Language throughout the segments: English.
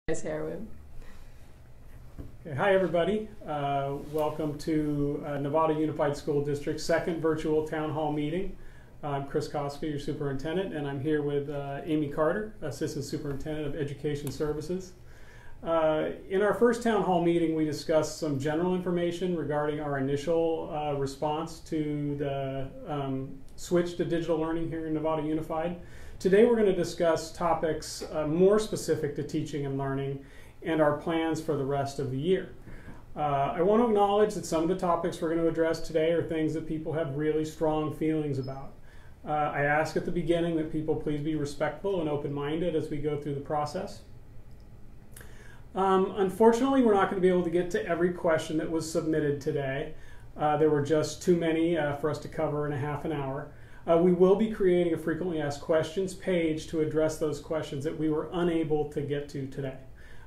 Okay, hi everybody. Welcome to Nevada Unified School District's second virtual town hall meeting. I'm Kris Cosca, your superintendent, and I'm here with Amie Carter, Assistant Superintendent of Education Services. In our first town hall meeting, we discussed some general information regarding our initial response to the switch to digital learning here in Nevada Unified. Today we're going to discuss topics more specific to teaching and learning and our plans for the rest of the year. I want to acknowledge that some of the topics we're going to address today are things that people have really strong feelings about. I ask at the beginning that people please be respectful and open-minded as we go through the process. Unfortunately, we're not going to be able to get to every question that was submitted today. There were just too many for us to cover in a half an hour. We will be creating a frequently asked questions page to address those questions that we were unable to get to today.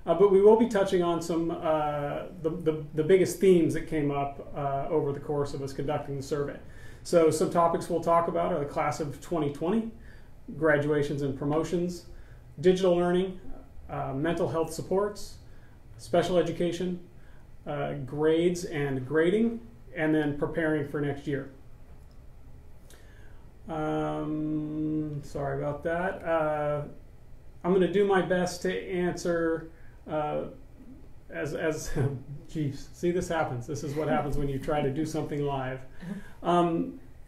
But we will be touching on some the biggest themes that came up over the course of us conducting the survey. So some topics we'll talk about are the class of 2020, graduations and promotions, digital learning, mental health supports, special education, grades and grading, and then preparing for next year. Sorry about that. I'm going to do my best to answer geez, see, this happens. This is what happens when you try to do something live.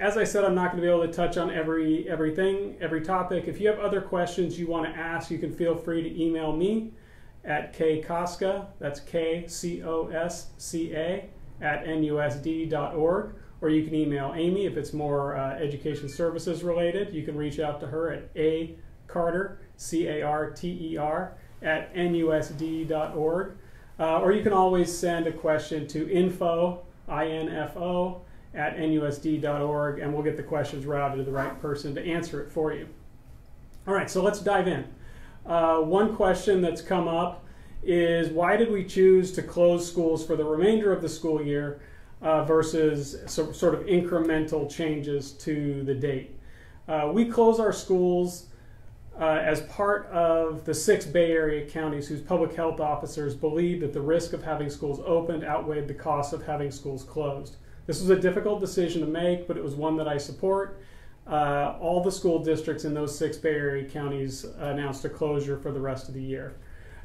As I said, I'm not going to be able to touch on everything, every topic. If you have other questions you want to ask, you can feel free to email me at kcosca, that's K-C-O-S-C-A, at NUSD.org. Or you can email Amie if it's more education services related. You can reach out to her at acarter, C-A-R-T-E-R, at NUSD.org. Or you can always send a question to info, I-N-F-O, at NUSD.org, and we'll get the questions routed to the right person to answer it for you. All right, so let's dive in. One question that's come up is, why did we choose to close schools for the remainder of the school year versus sort of incremental changes to the date? We close our schools as part of the 6 Bay Area counties whose public health officers believed that the risk of having schools opened outweighed the cost of having schools closed. This was a difficult decision to make, but it was one that I support. All the school districts in those 6 Bay Area counties announced a closure for the rest of the year.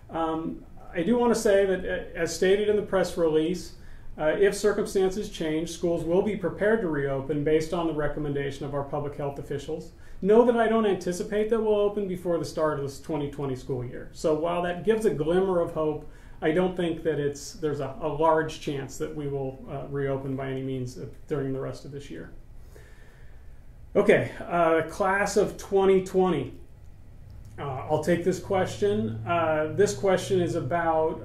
I do want to say that, as stated in the press release, if circumstances change, schools will be prepared to reopen based on the recommendation of our public health officials. Know that I don't anticipate that we'll open before the start of this 2020 school year. So while that gives a glimmer of hope, I don't think that there's a large chance that we will reopen by any means during the rest of this year. Okay, class of 2020. I'll take this question. This question is about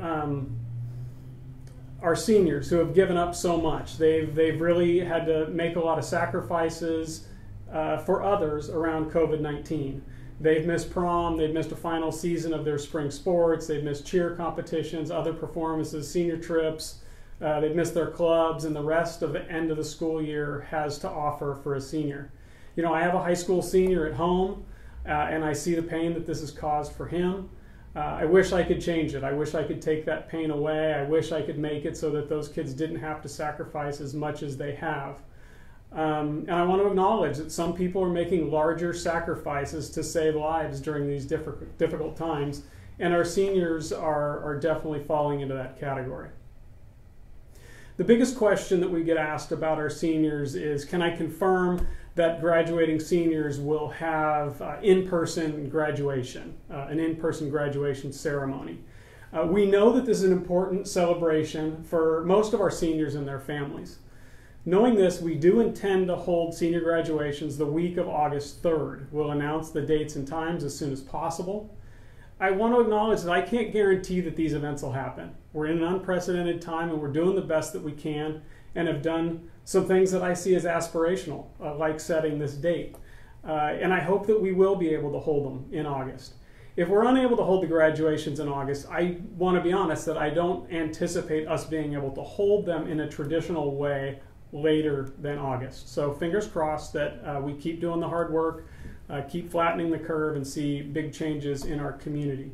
our seniors who have given up so much. They've really had to make a lot of sacrifices for others around COVID-19. They've missed prom, they've missed a final season of their spring sports, they've missed cheer competitions, other performances, senior trips, they've missed their clubs, and the rest of the end of the school year has to offer for a senior. You know, I have a high school senior at home, and I see the pain that this has caused for him. I wish I could change it. I wish I could take that pain away. I wish I could make it so that those kids didn't have to sacrifice as much as they have. And I want to acknowledge that some people are making larger sacrifices to save lives during these difficult times, and our seniors are definitely falling into that category. The biggest question that we get asked about our seniors is, can I confirm that graduating seniors will have in-person graduation, an in-person graduation ceremony? We know that this is an important celebration for most of our seniors and their families. Knowing this, we do intend to hold senior graduations the week of August 3rd. We'll announce the dates and times as soon as possible. I want to acknowledge that I can't guarantee that these events will happen. We're in an unprecedented time, and we're doing the best that we can, and have done some things that I see as aspirational, like setting this date. And I hope that we will be able to hold them in August. If we're unable to hold the graduations in August, I want to be honest that I don't anticipate us being able to hold them in a traditional way later than August. So fingers crossed that we keep doing the hard work, keep flattening the curve, and see big changes in our community.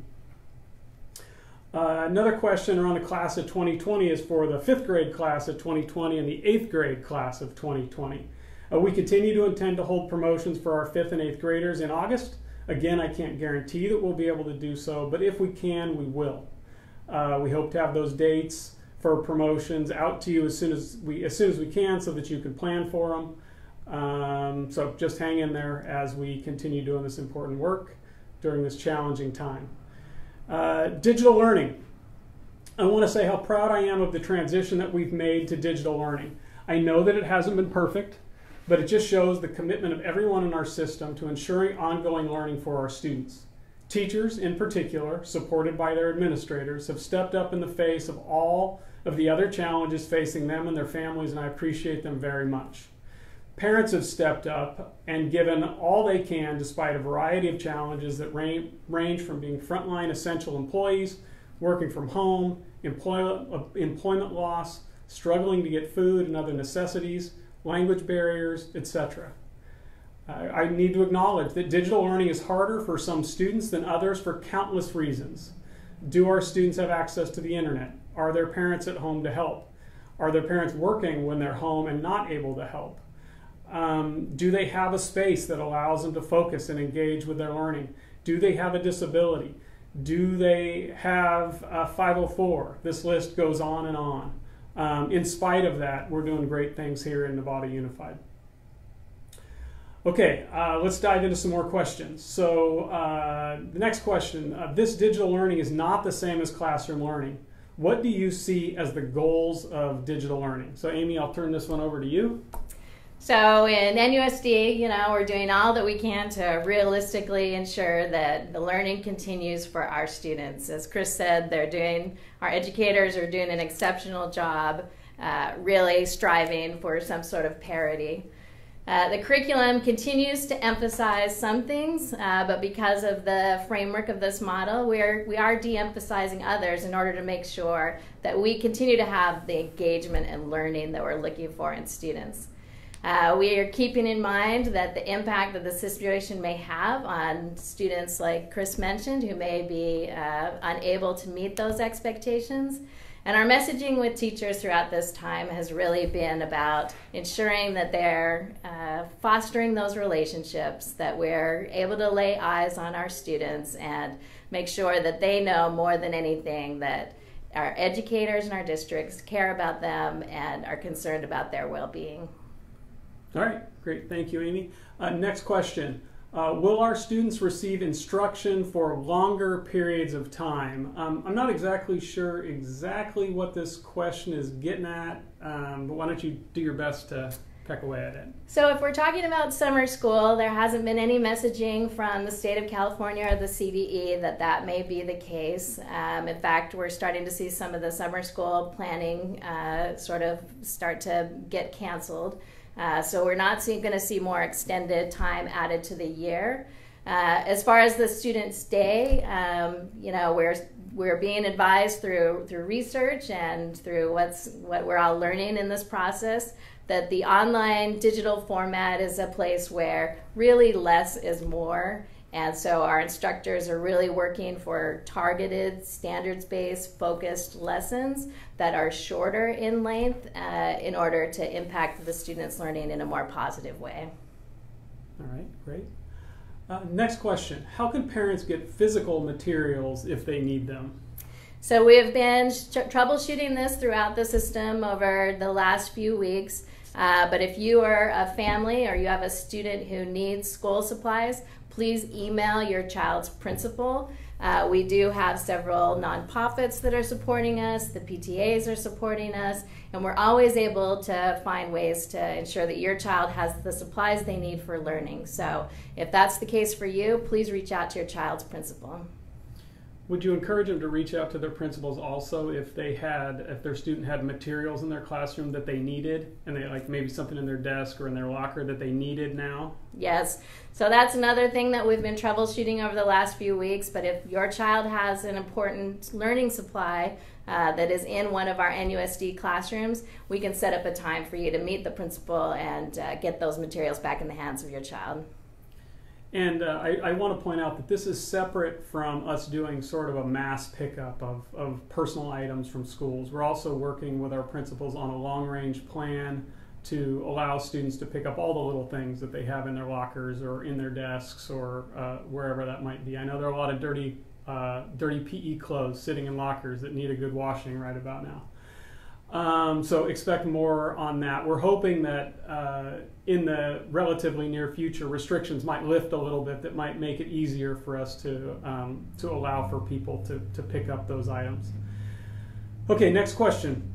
Another question around the class of 2020 is for the 5th grade class of 2020 and the 8th grade class of 2020. We continue to intend to hold promotions for our 5th and 8th graders in August. Again, I can't guarantee that we'll be able to do so, but if we can, we will. We hope to have those dates for promotions out to you as soon as we can, so that you can plan for them. So just hang in there as we continue doing this important work during this challenging time. Digital learning. I want to say how proud I am of the transition that we've made to digital learning. I know that it hasn't been perfect, but it just shows the commitment of everyone in our system to ensuring ongoing learning for our students. Teachers, in particular, supported by their administrators, have stepped up in the face of all of the other challenges facing them and their families, and I appreciate them very much. Parents have stepped up and given all they can despite a variety of challenges that range from being frontline essential employees, working from home, employment loss, struggling to get food and other necessities, language barriers, etc. I need to acknowledge that digital learning is harder for some students than others for countless reasons. Do our students have access to the internet? Are their parents at home to help? Are their parents working when they're home and not able to help? Do they have a space that allows them to focus and engage with their learning? Do they have a disability? Do they have a 504? This list goes on and on. In spite of that, we're doing great things here in Nevada Unified. Okay, let's dive into some more questions. So the next question, this digital learning is not the same as classroom learning. What do you see as the goals of digital learning? So Amie, I'll turn this one over to you. So in NUSD, we're doing all that we can to realistically ensure that the learning continues for our students. As Kris said, our educators are doing an exceptional job, really striving for some sort of parity. The curriculum continues to emphasize some things, but because of the framework of this model, we are de-emphasizing others in order to make sure that we continue to have the engagement and learning that we're looking for in students. We are keeping in mind that the impact that the situation may have on students, like Kris mentioned, who may be unable to meet those expectations. And our messaging with teachers throughout this time has really been about ensuring that they're fostering those relationships, that we're able to lay eyes on our students and make sure that they know more than anything that our educators in our districts care about them and are concerned about their well-being. All right, great. Thank you, Amie. Next question. Will our students receive instruction for longer periods of time? I'm not exactly sure what this question is getting at, but why don't you do your best to peck away at it. So if we're talking about summer school, there hasn't been any messaging from the state of California or the CDE that may be the case. In fact, we're starting to see some of the summer school planning sort of start to get canceled. So we're not going to see more extended time added to the year. As far as the student stay, we're being advised through research and through what we're all learning in this process that the online digital format is a place where really less is more. And so our instructors are really working for targeted, standards-based, focused lessons that are shorter in length in order to impact the students' learning in a more positive way. All right, great. Next question. How can parents get physical materials if they need them? So we have been troubleshooting this throughout the system over the last few weeks. But if you are a family or you have a student who needs school supplies, please email your child's principal. We do have several nonprofits that are supporting us, the PTAs are supporting us, and we're always able to find ways to ensure that your child has the supplies they need for learning. So if that's the case for you, please reach out to your child's principal. Would you encourage them to reach out to their principals also if their student had materials in their classroom that they needed, and they maybe something in their desk or in their locker that they needed now? Yes. So that's another thing that we've been troubleshooting over the last few weeks. But if your child has an important learning supply that is in one of our NUSD classrooms, we can set up a time for you to meet the principal and get those materials back in the hands of your child. And I want to point out that this is separate from us doing sort of a mass pickup of personal items from schools. We're also working with our principals on a long-range plan to allow students to pick up all the little things that they have in their lockers or in their desks or wherever that might be. I know there are a lot of dirty PE clothes sitting in lockers that need a good washing right about now. So expect more on that. We're hoping that in the relatively near future, restrictions might lift a little bit that might make it easier for us to allow for people to pick up those items. Okay, next question.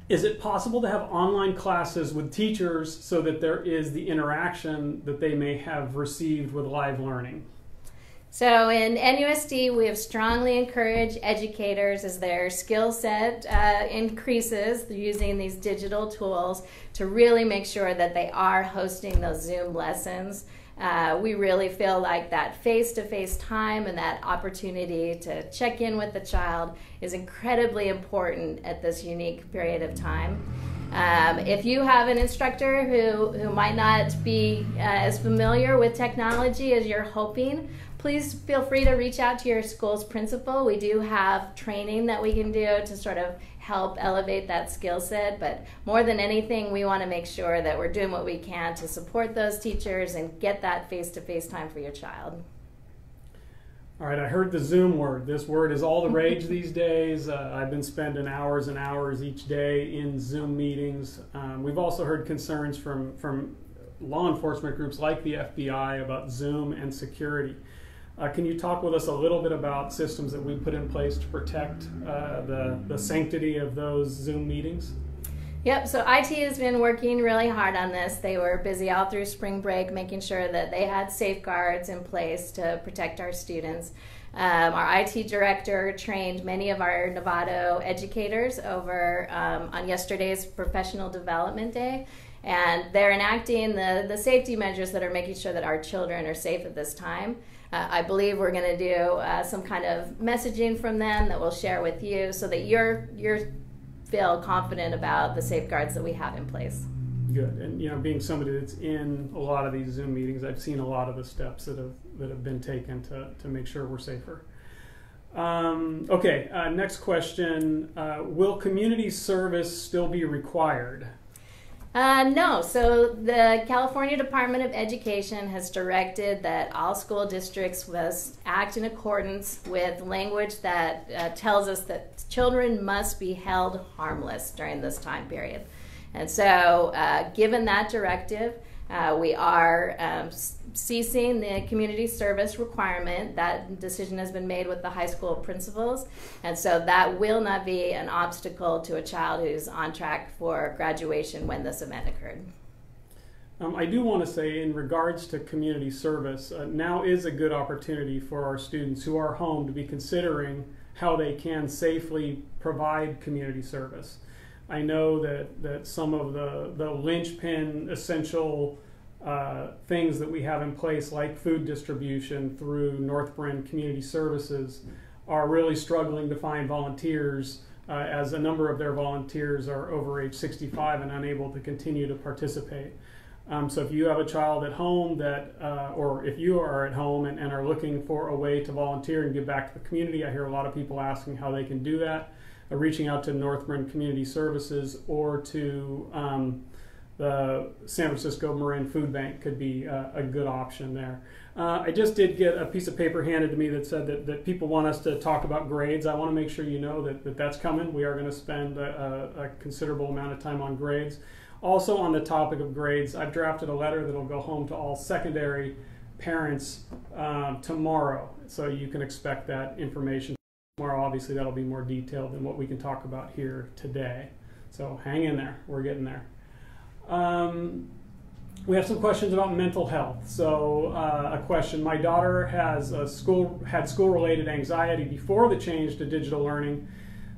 Is it possible to have online classes with teachers so that there is the interaction that they may have received with live learning? So in NUSD, we have strongly encouraged educators as their skill set increases using these digital tools to really make sure that they are hosting those Zoom lessons. We really feel like that face-to-face time and that opportunity to check in with the child is incredibly important at this unique period of time. If you have an instructor who might not be as familiar with technology as you're hoping, please feel free to reach out to your school's principal. We do have training that we can do to sort of help elevate that skill set, but more than anything, we want to make sure that we're doing what we can to support those teachers and get that face-to-face time for your child. All right, I heard the Zoom word. This word is all the rage these days. I've been spending hours and hours each day in Zoom meetings. We've also heard concerns from law enforcement groups like the FBI about Zoom and security. Can you talk with us a little bit about systems that we put in place to protect the sanctity of those Zoom meetings? Yep, so IT has been working really hard on this. They were busy all through spring break making sure that they had safeguards in place to protect our students. Our IT director trained many of our Novato educators over on yesterday's Professional Development Day, and they're enacting the safety measures that are making sure that our children are safe at this time. I believe we're going to do some kind of messaging from them that we'll share with you so that you're feel confident about the safeguards that we have in place. Good. And being somebody that's in a lot of these Zoom meetings, I've seen a lot of the steps that have been taken to make sure we're safer. Okay, next question. Will community service still be required? No. So the California Department of Education has directed that all school districts must act in accordance with language that tells us that children must be held harmless during this time period. And so given that directive, we are ceasing the community service requirement. That decision has been made with the high school principals, and so that will not be an obstacle to a child who's on track for graduation when this event occurred. I do want to say, in regards to community service, now is a good opportunity for our students who are home to be considering how they can safely provide community service. I know that some of the linchpin essential things that we have in place, like food distribution through North Bryn Community Services, are really struggling to find volunteers, as a number of their volunteers are over age 65 and unable to continue to participate. So if you have a child at home or if you are at home and are looking for a way to volunteer and give back to the community, I hear a lot of people asking how they can do that. Reaching out to North Bryn Community Services or to the San Francisco Marin Food Bank could be a good option there. I just did get a piece of paper handed to me that said that people want us to talk about grades. I want to make sure you know that that's coming. We are going to spend a considerable amount of time on grades. Also, on the topic of grades, I've drafted a letter that will go home to all secondary parents tomorrow, so you can expect that information tomorrow. Obviously, that'll be more detailed than what we can talk about here today. So hang in there. We're getting there. We have some questions about mental health. So a question: my daughter had school-related anxiety before the change to digital learning.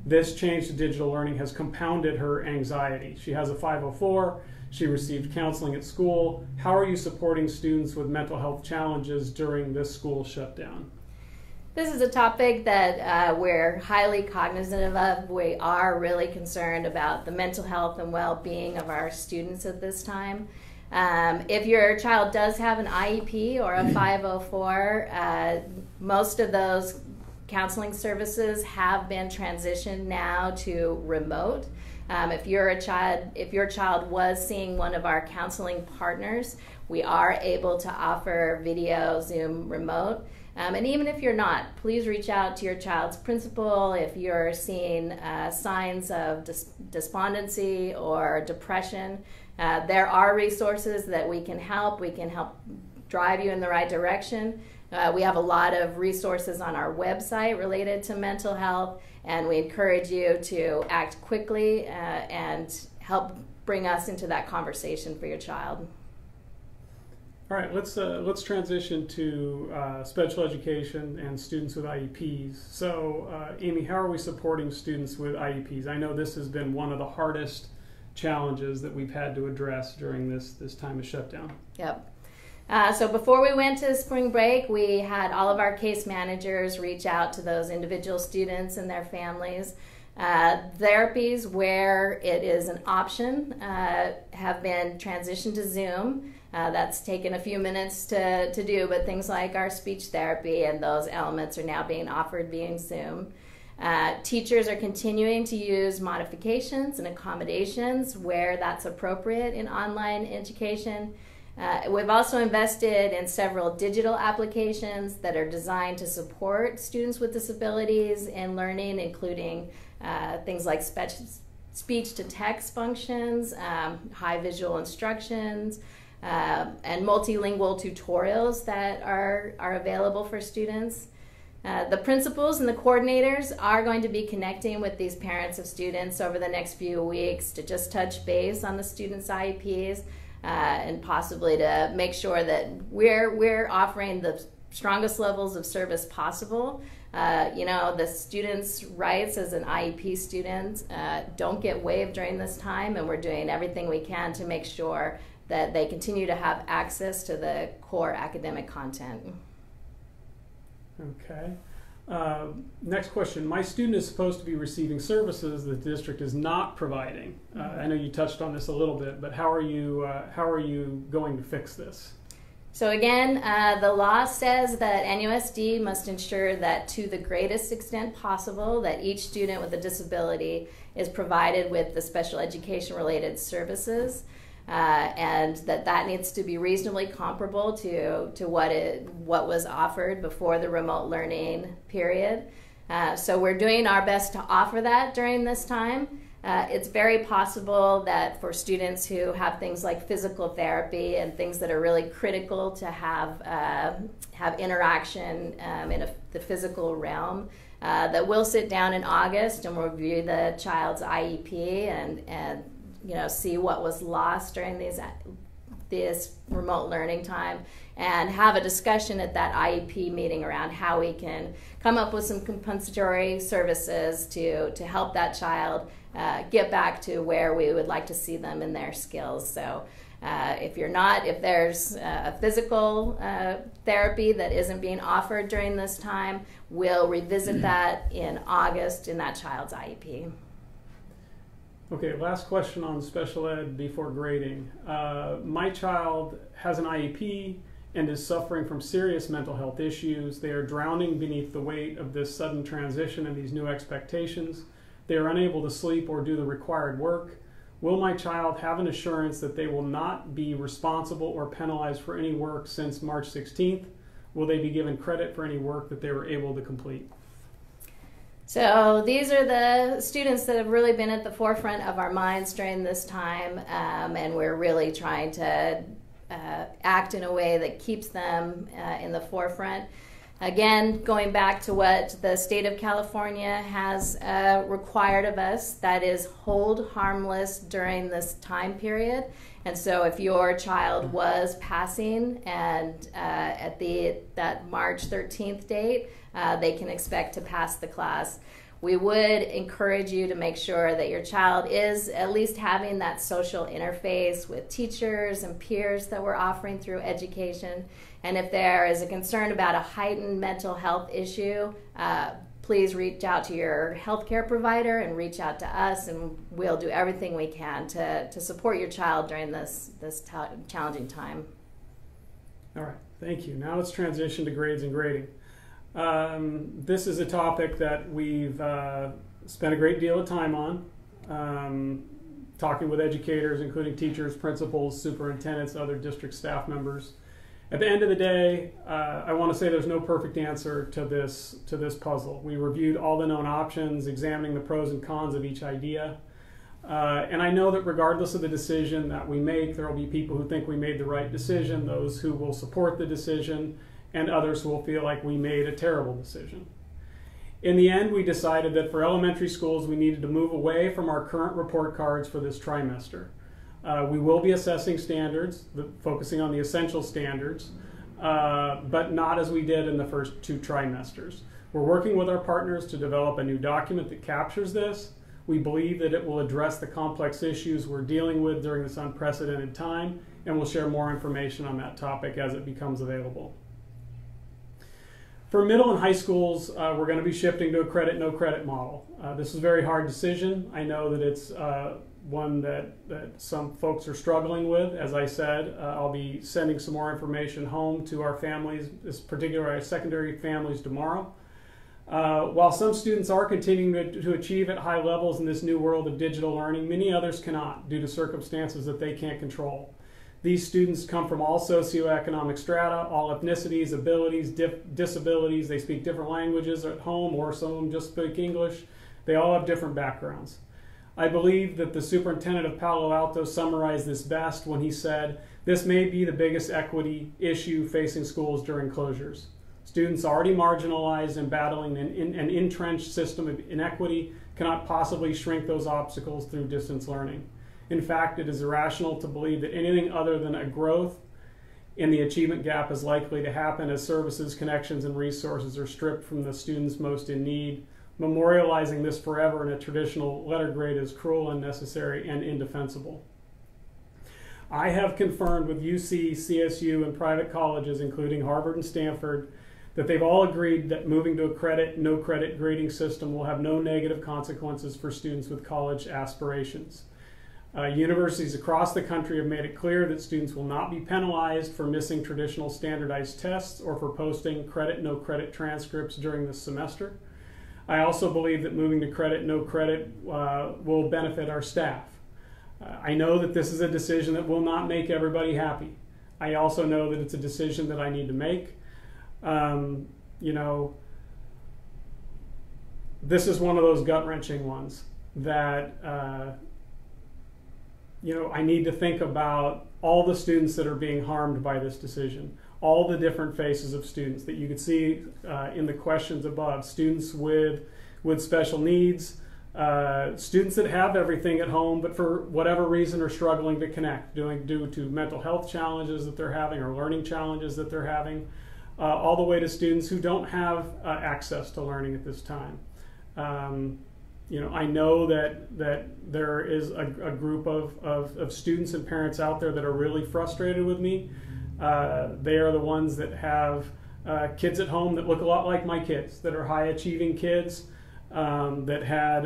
This change to digital learning has compounded her anxiety. She has a 504. She received counseling at school. How are you supporting students with mental health challenges during this school shutdown? This is a topic that we're highly cognizant of. We are really concerned about the mental health and well-being of our students at this time. If your child does have an IEP or a 504, most of those counseling services have been transitioned now to remote. If your child was seeing one of our counseling partners, we are able to offer video, Zoom, remote. And even if you're not, please reach out to your child's principal if you're seeing signs of despondency or depression. There are resources that we can help. We can help drive you in the right direction. We have a lot of resources on our website related to mental health, and we encourage you to act quickly and help bring us into that conversation for your child. All right, let's transition to special education and students with IEPs. So, Amie, how are we supporting students with IEPs? I know this has been one of the hardest challenges that we've had to address during this time of shutdown. Yep. So before we went to spring break, we had all of our case managers reach out to those individual students and their families. Therapies where it is an option have been transitioned to Zoom. That's taken a few minutes to do, but things like our speech therapy and those elements are now being offered via Zoom. Teachers are continuing to use modifications and accommodations where that's appropriate in online education. We've also invested in several digital applications that are designed to support students with disabilities in learning, including things like speech-to-text functions, high visual instructions, and multilingual tutorials that are available for students. The principals and the coordinators are going to be connecting with these parents of students over the next few weeks to just touch base on the students' IEPs and possibly to make sure that we're offering the strongest levels of service possible. The students' rights as an IEP student don't get waived during this time, and we're doing everything we can to make sure that they continue to have access to the core academic content. Okay. Next question. My student is supposed to be receiving services that the district is not providing. I know you touched on this a little bit, but how are you going to fix this? So again, the law says that NUSD must ensure that to the greatest extent possible that each student with a disability is provided with the special education related services. And that needs to be reasonably comparable to what was offered before the remote learning period. So we're doing our best to offer that during this time. It's very possible that for students who have things like physical therapy and things that are really critical to have interaction in the physical realm, that we'll sit down in August and we'll review the child's IEP and see what was lost during this remote learning time and have a discussion at that IEP meeting around how we can come up with some compensatory services to help that child get back to where we would like to see them in their skills. So if there's a physical therapy that isn't being offered during this time, we'll revisit that in August in that child's IEP. Okay, last question on special ed before grading. My child has an IEP and is suffering from serious mental health issues. They are drowning beneath the weight of this sudden transition and these new expectations. They are unable to sleep or do the required work. Will my child have an assurance that they will not be responsible or penalized for any work since March 16th? Will they be given credit for any work that they were able to complete? So these are the students that have really been at the forefront of our minds during this time, and we're really trying to act in a way that keeps them in the forefront. Again, going back to what the state of California has required of us, that is hold harmless during this time period. And so if your child was passing and at that March 13th date, they can expect to pass the class. We would encourage you to make sure that your child is at least having that social interface with teachers and peers that we're offering through education. And if there is a concern about a heightened mental health issue, please reach out to your healthcare provider and reach out to us, and we'll do everything we can to support your child during this challenging time. All right, thank you. Now let's transition to grades and grading. This is a topic that we've spent a great deal of time on, talking with educators, including teachers, principals, superintendents, other district staff members. At the end of the day, I want to say there's no perfect answer to this puzzle. We reviewed all the known options, examining the pros and cons of each idea. And I know that regardless of the decision that we make, there will be people who think we made the right decision, those who will support the decision, and others who will feel like we made a terrible decision. In the end, we decided that for elementary schools, we needed to move away from our current report cards for this trimester. We will be assessing standards, focusing on the essential standards, but not as we did in the first 2 trimesters. We're working with our partners to develop a new document that captures this. We believe that it will address the complex issues we're dealing with during this unprecedented time, and we'll share more information on that topic as it becomes available. For middle and high schools, we're going to be shifting to a credit, no credit model. This is a very hard decision. I know that it's one that some folks are struggling with. As I said, I'll be sending some more information home to our families, particularly our secondary families, tomorrow. While some students are continuing to achieve at high levels in this new world of digital learning, many others cannot due to circumstances that they can't control. These students come from all socioeconomic strata, all ethnicities, abilities, disabilities. They speak different languages at home, or some of them just speak English. They all have different backgrounds. I believe that the superintendent of Palo Alto summarized this best when he said, "This may be the biggest equity issue facing schools during closures. Students already marginalized and battling an entrenched system of inequity cannot possibly shrink those obstacles through distance learning. In fact, it is irrational to believe that anything other than a growth in the achievement gap is likely to happen as services, connections, and resources are stripped from the students most in need. Memorializing this forever in a traditional letter grade is cruel, unnecessary, and indefensible." I have confirmed with UC, CSU, and private colleges, including Harvard and Stanford, that they've all agreed that moving to a credit, no credit grading system will have no negative consequences for students with college aspirations. Universities across the country have made it clear that students will not be penalized for missing traditional standardized tests or for posting credit, no credit transcripts during this semester. I also believe that moving to credit, no credit will benefit our staff. I know that this is a decision that will not make everybody happy. I also know that it's a decision that I need to make. You know, this is one of those gut-wrenching ones that you know, I need to think about all the students that are being harmed by this decision, all the different faces of students that you could see in the questions above. Students with special needs, students that have everything at home but for whatever reason are struggling to connect, due to mental health challenges that they're having or learning challenges that they're having, all the way to students who don't have access to learning at this time. You know, I know that there is a group of students and parents out there that are really frustrated with me. They are the ones that have kids at home that look a lot like my kids, that are high-achieving kids, that had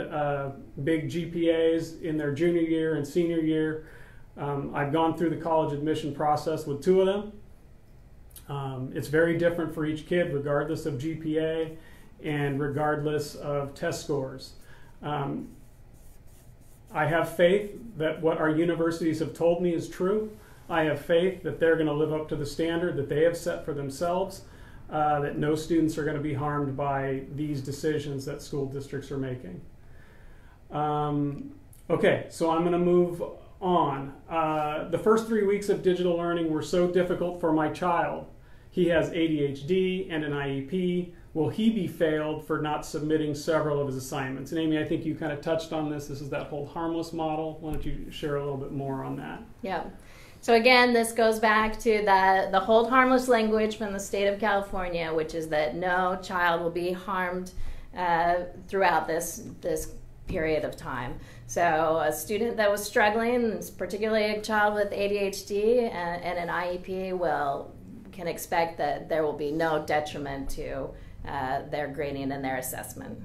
big GPAs in their junior year and senior year. I've gone through the college admission process with 2 of them. It's very different for each kid, regardless of GPA and regardless of test scores. I have faith that what our universities have told me is true. I have faith that they're going to live up to the standard that they have set for themselves, that no students are going to be harmed by these decisions that school districts are making. Okay, so I'm going to move on. The first 3 weeks of digital learning were so difficult for my child. He has ADHD and an IEP. Will he be failed for not submitting several of his assignments? And Amy, I think you kind of touched on this. This is that whole harmless model. Why don't you share a little bit more on that? Yeah. So again, this goes back to the hold harmless language from the state of California, which is that no child will be harmed throughout this period of time. So a student that was struggling, particularly a child with ADHD and an IEP, can expect that there will be no detriment to their grading and their assessment.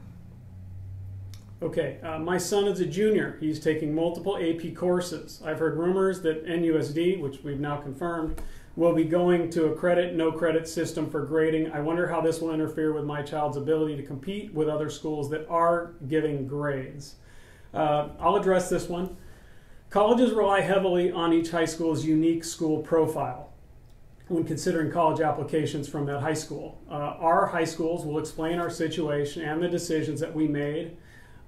Okay, my son is a junior. He's taking multiple AP courses. I've heard rumors that NUSD, which we've now confirmed, will be going to a credit, no credit system for grading. I wonder how this will interfere with my child's ability to compete with other schools that are giving grades. I'll address this one. Colleges rely heavily on each high school's unique school profile when considering college applications from that high school. Our high schools will explain our situation and the decisions that we made.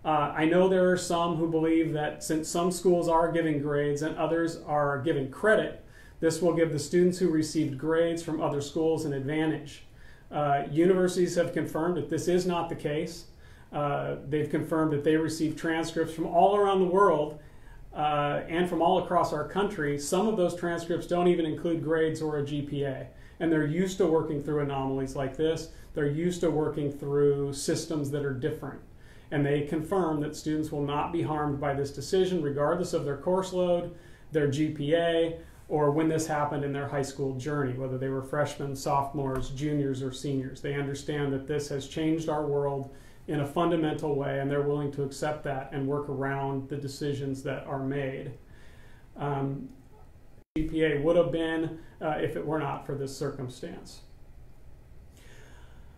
I know there are some who believe that since some schools are giving grades and others are giving credit, this will give the students who received grades from other schools an advantage. Universities have confirmed that this is not the case. They've confirmed that they receive transcripts from all around the world and from all across our country. Some of those transcripts don't even include grades or a GPA. And they're used to working through anomalies like this. They're used to working through systems that are different. And they confirm that students will not be harmed by this decision, regardless of their course load, their GPA, or when this happened in their high school journey, whether they were freshmen, sophomores, juniors, or seniors. They understand that this has changed our world in a fundamental way, and they're willing to accept that and work around the decisions that are made. GPA would have been if it were not for this circumstance.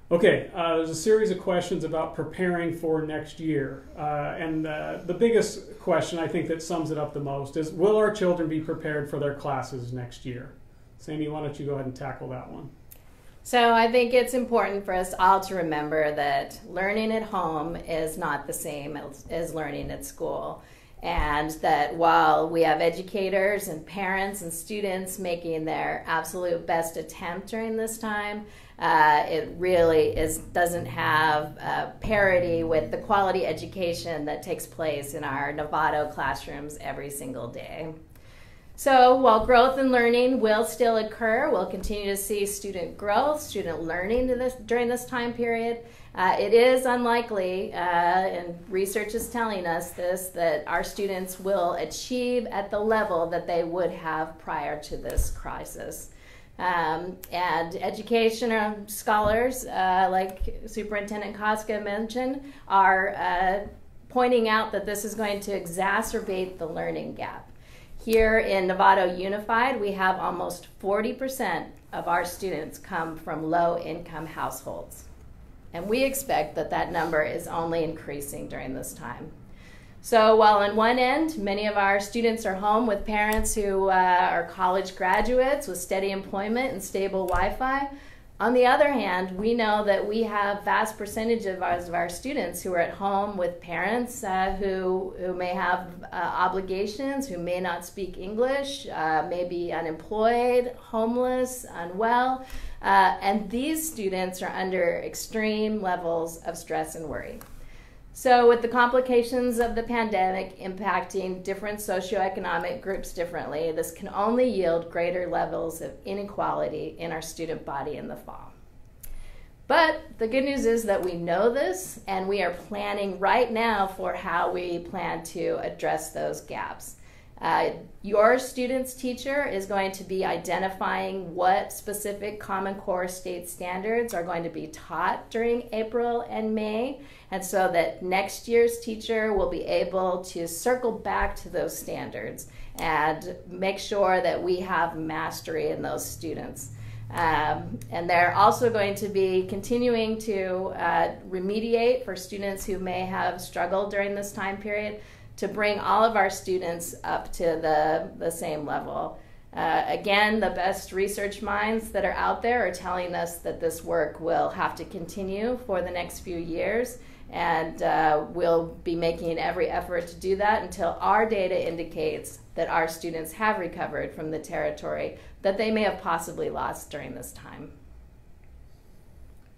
Okay, there's a series of questions about preparing for next year. And the biggest question, I think, that sums it up the most is, will our children be prepared for their classes next year? Sammy, why don't you go ahead and tackle that one? So I think it's important for us all to remember that learning at home is not the same as learning at school. And that while we have educators and parents and students making their absolute best attempt during this time, it really doesn't have parity with the quality education that takes place in our Novato classrooms every single day. So while growth and learning will still occur, we'll continue to see student growth, student learning during this time period. It is unlikely, and research is telling us this, that our students will achieve at the level that they would have prior to this crisis. And education scholars, like Superintendent Cosca mentioned, are pointing out that this is going to exacerbate the learning gap. Here in Novato Unified, we have almost 40% of our students come from low-income households. And we expect that that number is only increasing during this time. So while on one end, many of our students are home with parents who are college graduates with steady employment and stable Wi-Fi, on the other hand, we know that we have vast percentage of our students who are at home with parents who may have obligations, who may not speak English, may be unemployed, homeless, unwell, and these students are under extreme levels of stress and worry. So with the complications of the pandemic impacting different socioeconomic groups differently, this can only yield greater levels of inequality in our student body in the fall. But the good news is that we know this, and we are planning right now for how we plan to address those gaps. Your student's teacher is going to be identifying what specific Common Core state standards are going to be taught during April and May, and so that next year's teacher will be able to circle back to those standards and make sure that we have mastery in those students. And they're also going to be continuing to remediate for students who may have struggled during this time period, to bring all of our students up to the same level. Again, the best research minds that are out there are telling us that this work will have to continue for the next few years, and we'll be making every effort to do that until our data indicates that our students have recovered from the territory that they may have possibly lost during this time.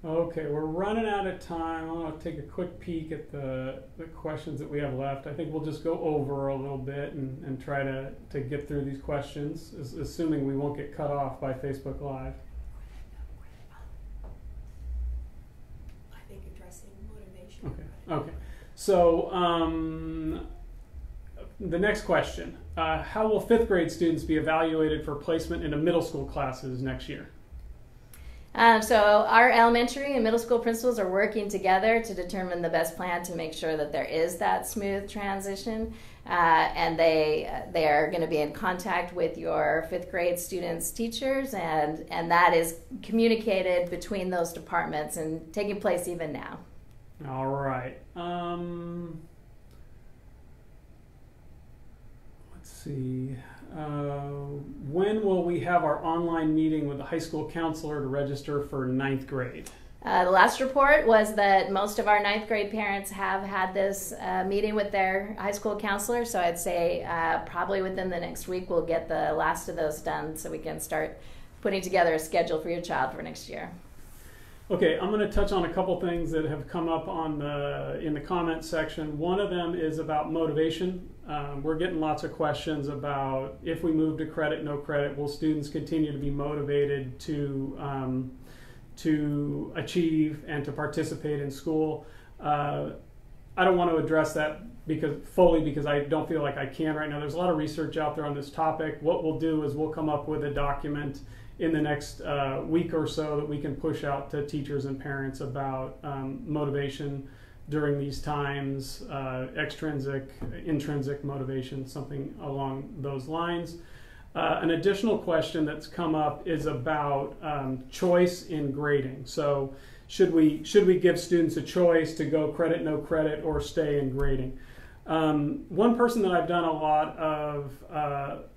Okay, we're running out of time. I want to take a quick peek at the questions that we have left. I think we'll just go over a little bit and try to get through these questions, assuming we won't get cut off by Facebook Live. I think addressing motivation. Okay. So the next question, how will 5th grade students be evaluated for placement into middle school classes next year? So our elementary and middle school principals are working together to determine the best plan to make sure that there is that smooth transition. And they are going to be in contact with your 5th grade students' teachers, and that is communicated between those departments and taking place even now. All right. Let's see. When will we have our online meeting with the high school counselor to register for 9th grade? The last report was that most of our 9th grade parents have had this meeting with their high school counselor, so I'd say probably within the next week we'll get the last of those done so we can start putting together a schedule for your child for next year. Okay, I'm going to touch on a couple things that have come up in the comment section. One of them is about motivation. We're getting lots of questions about if we move to credit, no credit, will students continue to be motivated to achieve and to participate in school. I don't want to address that because I don't feel like I can right now. There's a lot of research out there on this topic. What we'll do is we'll come up with a document in the next week or so that we can push out to teachers and parents about motivation during these times, extrinsic, intrinsic motivation, something along those lines. An additional question that's come up is about choice in grading. So should we give students a choice to go credit, no credit, or stay in grading? One person that I've done a lot of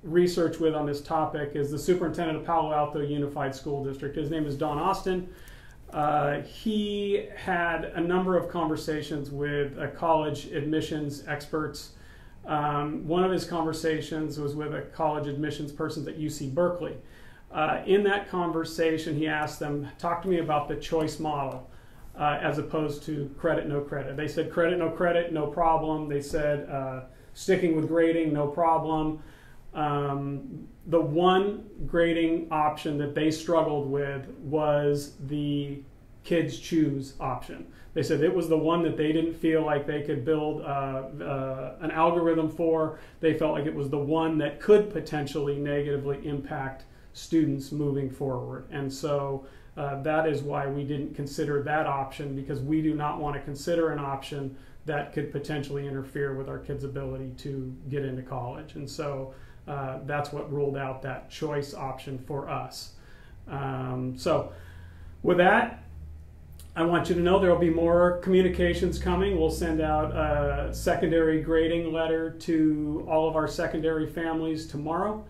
research with on this topic is the superintendent of Palo Alto Unified School District. His name is Don Austin. He had a number of conversations with college admissions experts. One of his conversations was with a college admissions person at UC Berkeley. In that conversation, he asked them, talk to me about the choice model as opposed to credit, no credit. They said credit, no problem. They said sticking with grading, no problem. The one grading option that they struggled with was the kids choose option. They said it was the one that they didn't feel like they could build an algorithm for. They felt like it was the one that could potentially negatively impact students moving forward. And so that is why we didn't consider that option, because we do not want to consider an option that could potentially interfere with our kids' ability to get into college. And so that's what ruled out that choice option for us. So with that, I want you to know there will be more communications coming. We'll send out a secondary grading letter to all of our secondary families tomorrow,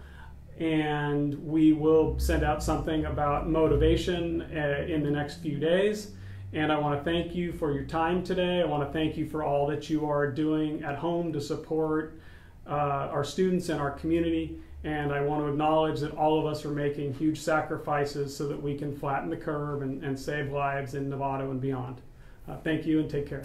and we will send out something about motivation in the next few days. And I want to thank you for your time today. I want to thank you for all that you are doing at home to support our students and our community. And I want to acknowledge that all of us are making huge sacrifices so that we can flatten the curve and save lives in Novato and beyond. Thank you and take care.